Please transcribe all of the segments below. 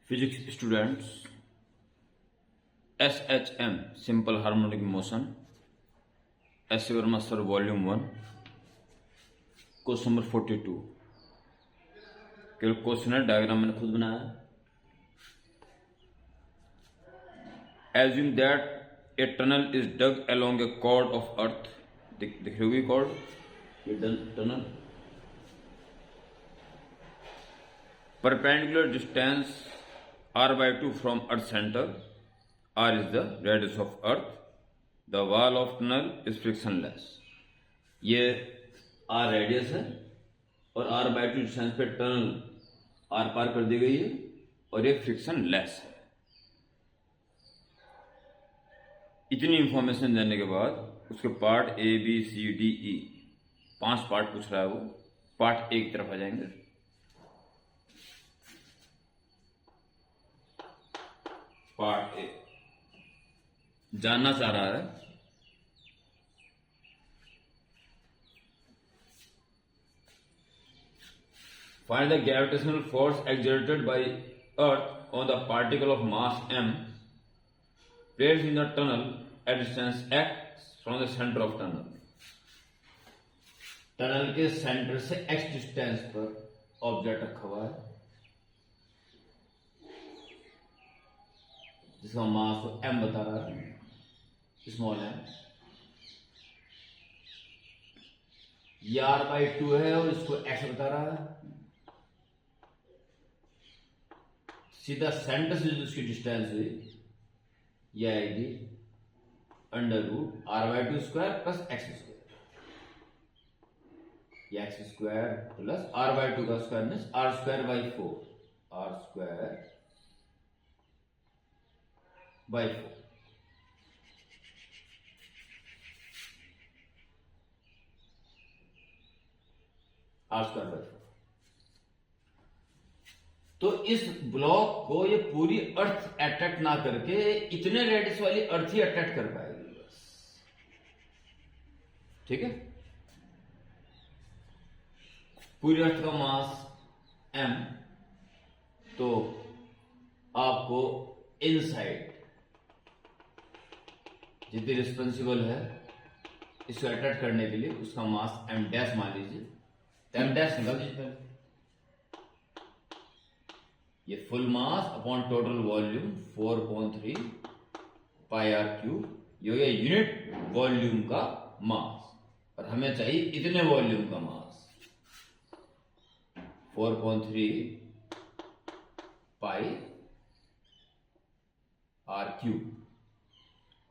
Physics students, SHM Simple Harmonic Motion, S. Verma Sir Volume 1, question number 42। केवल question है, diagram मैंने खुद बनाया है। Assume that a tunnel is dug along a chord of earth. दिख रही होगी chord, ये tunnel. Perpendicular distance r/2 from earth center. R is the radius of earth. The wall of tunnel is frictionless. ये r radius है और r/2 distance पे tunnel r पार कर दी गई है और ये फ्रिक्शन लेस है। इतनी इंफॉर्मेशन देने के बाद उसके part A B C D E 5 part पूछ रहा है। वो पार्ट A की तरफ आ जाएंगे। पार्ट A जानना चाह रहा है find the gravitational force exerted by earth on the particle of mass m placed in the tunnel at distance x from the center of tunnel. Tunnel के सेंटर से x distance पर object रखा हुआ है जिसका मास को m बता रहा है, स्मॉल m। ये r/2 है और इसको x बता रहा है। सीधा सेंटर से जो उसकी डिस्टेंस हुई यह आएगी √r/2 square plus x square. ये x स्क्वायर प्लस r/2 का square means r²/4, r²/4 r²/4। तो इस ब्लॉक को ये पूरी अर्थ अट्रैक्ट ना करके इतने रेडियस वाली अर्थ ही अट्रैक्ट कर पाएगी बस। ठीक है, पूरी अर्थ का मास m, तो आपको इनसाइड जितनी रिस्पॉन्सिबल है इसको अट्रैक्ट करने के लिए उसका मास m' मान लीजिए। तो m' निकाल दीजिए पहले। ये full mass upon total volume 4.3 पाई r³। ये हो गया यूनिट वॉल्यूम का मास और हमें चाहिए इतने वॉल्यूम का मास 4.3 पाई r³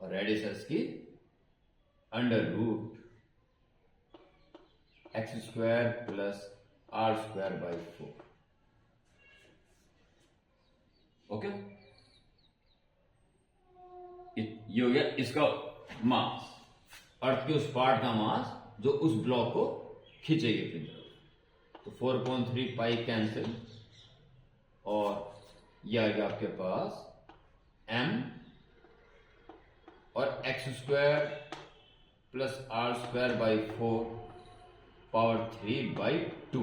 और रेडियस इसकी √x² प्लस r²/4। ओके, ये हो गया इसका मास, अर्थ के उस पार्ट का मास जो उस ब्लॉक को खींचेगी अपनी तरफ। तो 4.3 पाई कैंसिल और ये आ गया आपके पास m और x² plus r²/4 power 3/2।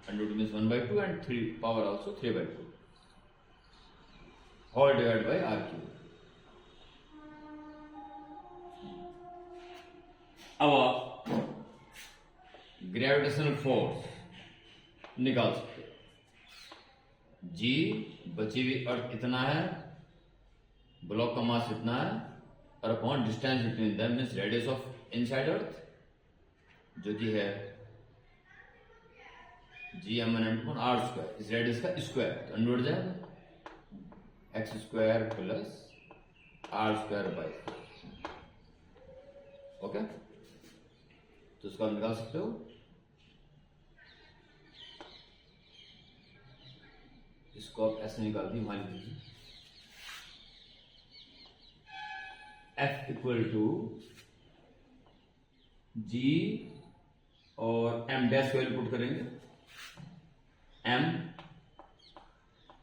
√2 means 1/2 and 3 power also 3/2 whole divide by r³। अब आप ग्रेविटेशनल फोर्स निकाल सकते हैं। जी बची हुई अर्थ इतना है, ब्लॉक का मास इतना है और upon distance between them means radius of inside earth जो कि है gm/r²। इस रेडियस का स्क्वायर तो अंडर उड़ जाएगा x² प्लस r²/4। ओके, तो इसको आप निकाल सकते हो। इसको आप ऐसे निकाल दी, मान लीजिए F = g और m' को पुट करेंगे। m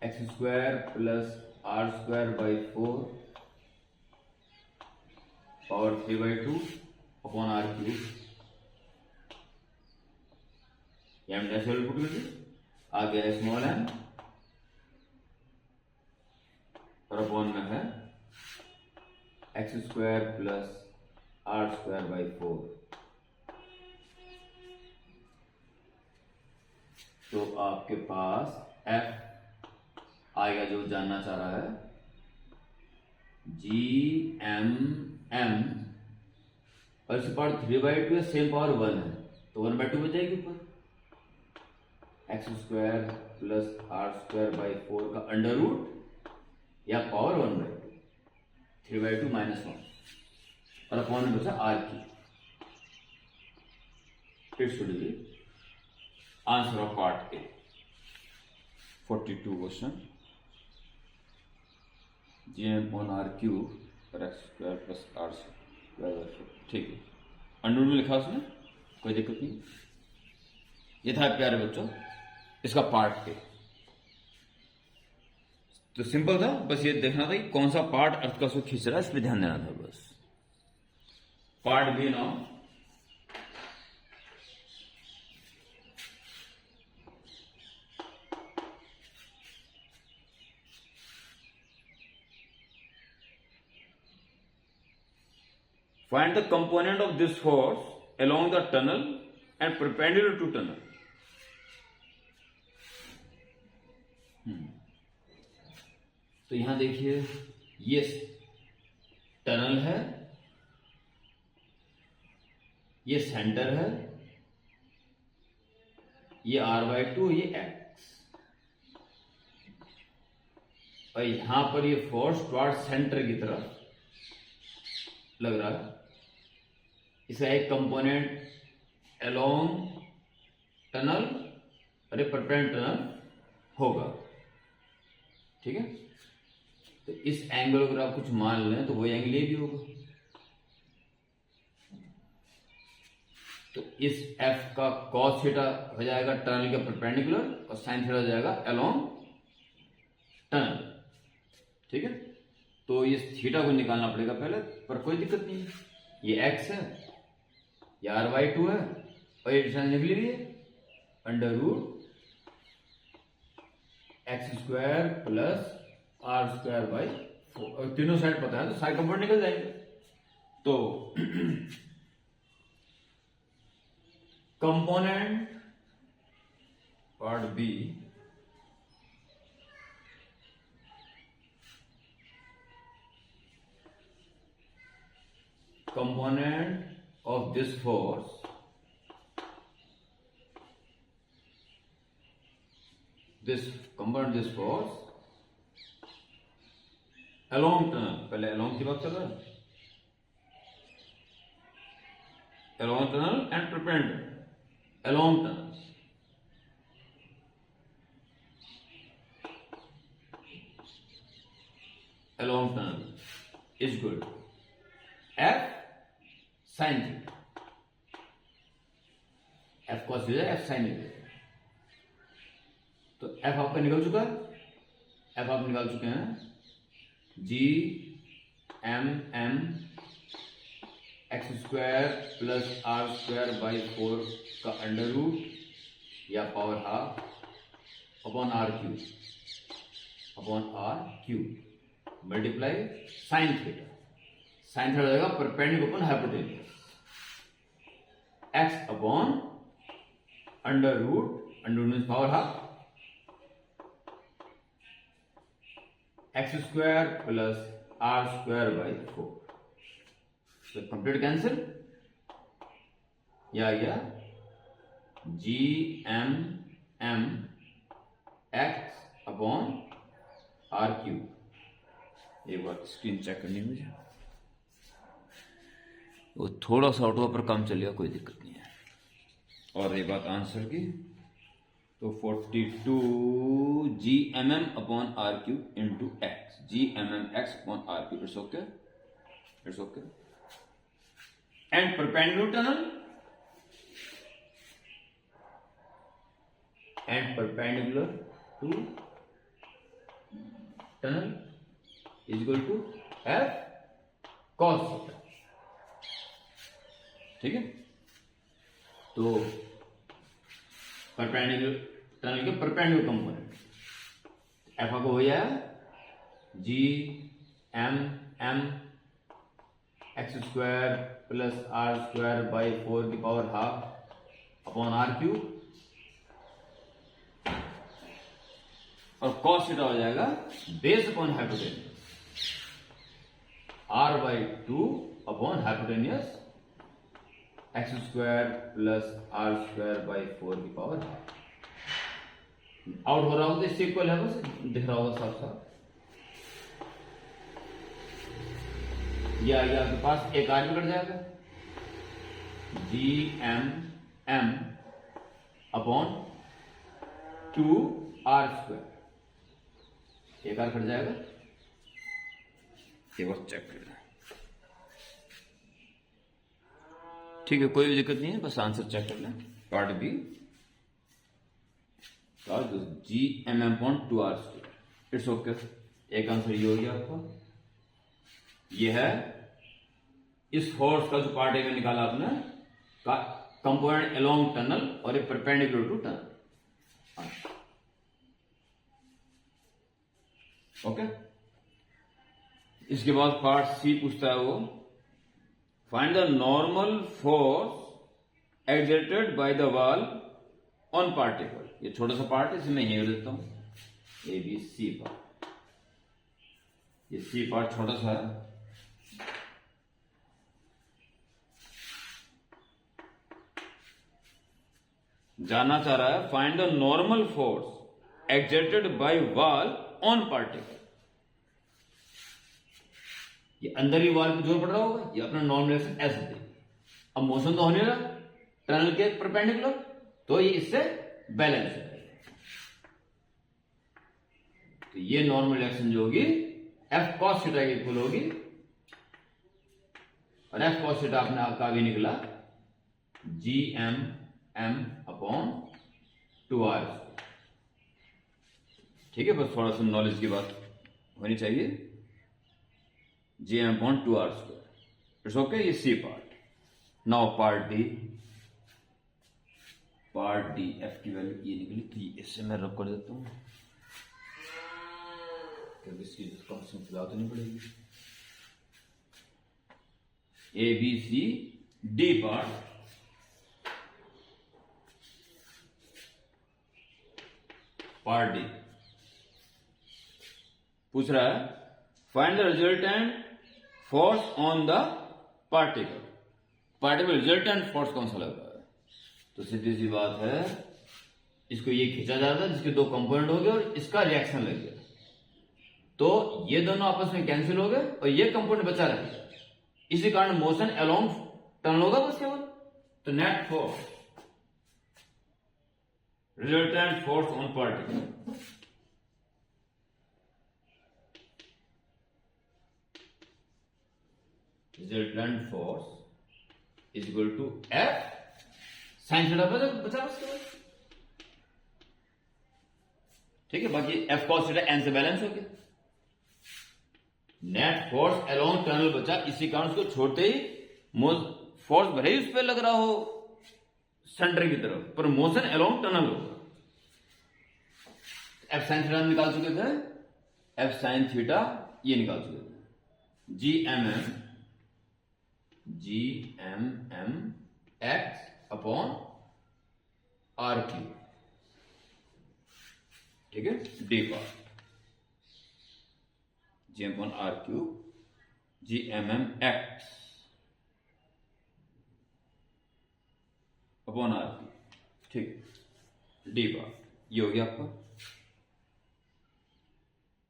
x² plus r²/4 power 3/2 upon r³। m' put कर दिए, आ गया small m x square plus r square by 4। तो आपके पास एफ आएगा जो जानना चाह रहा है, जी एम एम, और इस पावर 3/2 है, सेम पावर 1 है, तो 1/2 बच जाएगी ऊपर। X square plus r square by 4 का अंडर रूट या पावर 1/2, 3/2 माइनस 1 और अपॉन में बचा आर की। It should be answer of part A. 42 question, G M on r cube और x square plus r square, ठीक है, अंडर में लिखा उसने, कोई दिक्कत नहीं। ये था प्यारे बच्चों इसका पार्ट ए। तो सिंपल था, बस ये देखना था कि कौन सा पार्ट अर्थ का उसको खींच रहा है, इस पर ध्यान देना था बस। Part B now, find the component of this force along the tunnel and perpendicular to tunnel. तो यहां देखिए ये टनल है, ये सेंटर है, ये r/2, ये x, और यहां पर ये फोर्स टुवर्ड सेंटर की तरफ लग रहा है। इसका एक कंपोनेंट अलोंग टनल और एक परपेंडिकुलर टनल होगा, ठीक है। तो इस एंगल अगर आप कुछ मान लें तो वो एंगल ये भी होगा। तो इस एफ का कॉस थीटा हो जाएगा टनल के परपेंडिकुलर और साइन थीटा हो जाएगा अलोंग टनल, ठीक है। तो इस थीटा को निकालना पड़ेगा पहले, पर कोई दिक्कत नहीं है, ये एक्स है, ये r/2 है, और ये डिस्टेंस निकली हुई है under root x square plus r square by 4, और तीनों साइड पता है तो साइड कंपोनेंट निकल जाएंगे। तो component part B, component of this force along tunnel, पहले along की बात कर रहा है, along tunnel and perpendicular along tunnel, along tunnel is good, f sin theta, f cos theta, f sin theta. तो f आपका निकल चुका है, f आप निकाल चुके हैं, G M m x square plus r square by 4 का अंडर रूट या power half upon r cube multiply sine theta. Sine theta हो जाएगा perpendicular upon hypotenuse, x upon under root means power half x square plus r square by 4। तो complete cancel, या गया G M m x upon r cube. एक बार screen check करनी है मुझे, वो थोड़ा सा ऑटो पर काम चलेगा, कोई दिक्कत नहीं है। और ये बात आंसर की, तो 42 G M m upon r cube into x, G M m x upon r cube, it's okay, it's okay. And perpendicular tunnel, and perpendicular to tunnel is equal to F cos theta, ठीक है। तो perpendicular tunnel के perpendicular component F को हो जाएगा G M m x square plus r square by 4 की power half upon r cube, और cos theta हो जाएगा base upon hypotenuse r by 2 upon hypotenuse x square plus r square by 4 की power half. Out हो रहा होगा तो इससे इक्वल है, बस दिख रहा होगा साफ साफ। ये आ गया आपके पास, एक आर भी कट जाएगा, G M m upon 2 r square, एक आर कट जाएगा। एक बार चेक कर लें, ठीक है, कोई भी दिक्कत नहीं है, बस आंसर चेक कर लें। Part B G M m upon 2 r square, it's okay. एक आंसर ये हो गया आपका। ये है इस फोर्स का जो पार्ट ए में निकाला आपने का कंपोनेंट अलोंग टनल और एक परपेंडिकुलर टू टनल। ओके, इसके बाद पार्ट सी पूछता है वो, find the normal force exerted by the wall on particle. ये छोटा सा पार्ट है, इसे मैं यहीं देता हूं, ए बी सी पार्ट। ये सी पार्ट छोटा सा है, जानना चाह रहा है find the normal force exerted by wall on particle. ये अंदर ही वॉल पे जोर पड़ रहा होगा, ये अपना नॉर्मल डायरेक्शन ऐसे दे। अब मोशन तो होने लगा टनल के परपेंडिकुलर, तो ये इससे बैलेंस हो जाएगा। तो ये नॉर्मल डायरेक्शन जो होगी एफ कॉस थीटा के इक्वल होगी, और एफ कॉस थीटा अपने आपका भी निकला G M m upon 2 r. ठीक है, बस थोड़ा सा नॉलेज की बात होनी चाहिए। G M upon 2 r square, it's okay. ये C part. Now part D. Part D F की वैल्यू ये निकली, तो इससे मैं रब कर देता हूं, क्योंकि इसकी कॉन्स्टेंट फिलहाल तो नहीं पड़ेगी। A B C D part, part D पूछ रहा है find the resultant force on the particle. Particle resultant force कौन सा लग रहा है? तो सीधी सी बात है, इसको ये खींचा जाता है जिसके दो कंपोनेंट हो गए और इसका रिएक्शन लग गया, तो ये दोनों आपस में कैंसिल हो गए और ये कंपोनेंट बचा रह गया। इसी कारण मोशन अलोंग टनल होगा बस केवल। तो net force resultant force on particle, resultant force is equal to F sine theta बचा बस केवल। ठीक है, बाकी एफ कॉस थीटा एन से बैलेंस हो गया। नेट फोर्स अलोंग टनल बचा, इसी कारण उसको छोड़ते ही फोर्स भले ही उस पर लग रहा हो सेंटर की तरफ, पर मोशन अलोंग टनल होगा। एफ साइन थीटा निकाल चुके थे, एफ साइन थीटा ये निकाल चुके थे, G M m x upon r cube. ठीक है, D part G M upon r cube, G M m x upon r cube. ठीक, डी पार्ट ये हो गया आपका।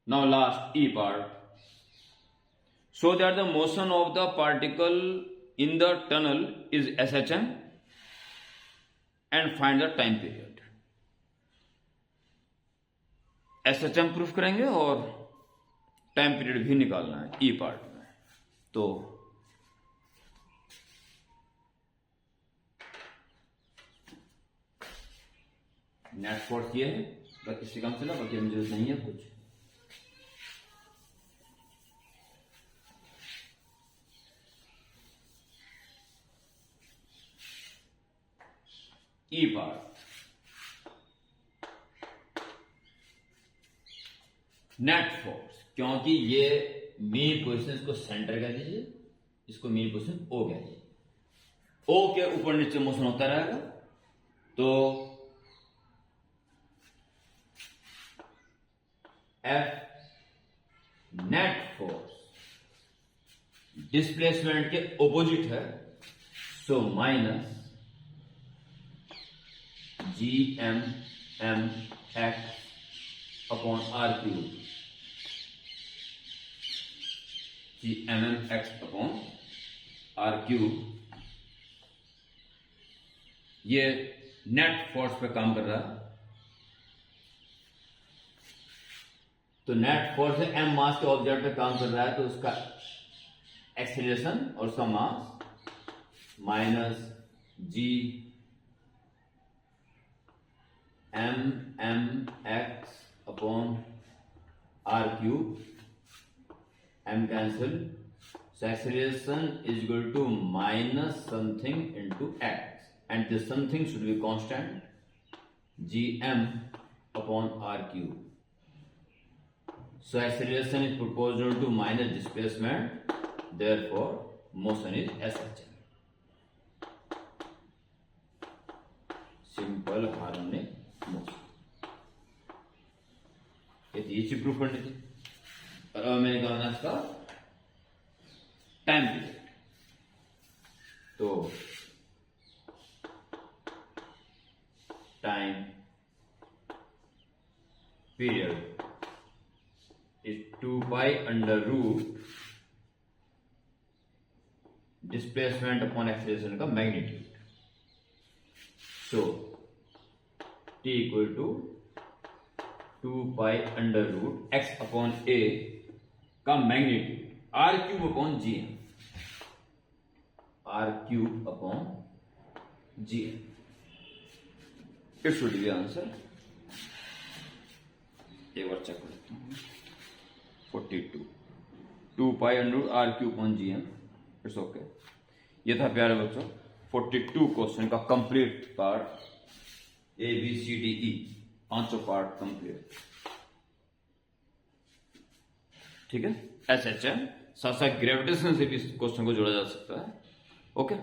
Now last E part. So that the motion of the particle in the tunnel is SHM and find the time period. SHM proof करेंगे और time period भी निकालना है ई पार्ट में। तो नेट फोर्स ये है, बाकी इससे काम चला, बाकी मुझे नहीं है कुछ। ई पार्ट नेट फोर्स, क्योंकि ये मेन पोजीशन को सेंटर कह दीजिए, इसको मेन पोजीशन ओ कह दिया। ओ के ऊपर नीचे मोशन होता रहेगा, तो एफ नेट फोर्स डिस्प्लेसमेंट के ऑपोजिट है, so minus G M x upon r cube, G M x upon r cube. ये नेट फोर्स पे काम कर रहा है, तो नेट फोर्स है एम मास के ऑब्जेक्ट पे काम कर रहा है, तो उसका एक्सीलरेशन और उसका mass minus G M x upon r cube, M cancel, so acceleration is equal to minus something into x, and this something should be constant gm upon r cube. So acceleration is proportional to minus displacement, therefore motion is SHM. Simple harmonic motion. ये चीज proof करनी थी, और अब मैंने कहा इसका time period, तो time period is 2 pi under root displacement upon acceleration का magnitude. So T equal to 2 pi under root x upon A का magnitude r cube upon G M, r cube upon G M. It should be answer. एक बार check करता हूं, 42 2 pi under r cube upon G M, it's okay. ये था प्यारे बच्चों 42 question का complete part, A B C D E पांचों पार्ट कंप्लीट। ठीक है, एसएचएम साथ साथ ग्रेविटेशन से भी इस क्वेश्चन को जोड़ा जा सकता है। ओके।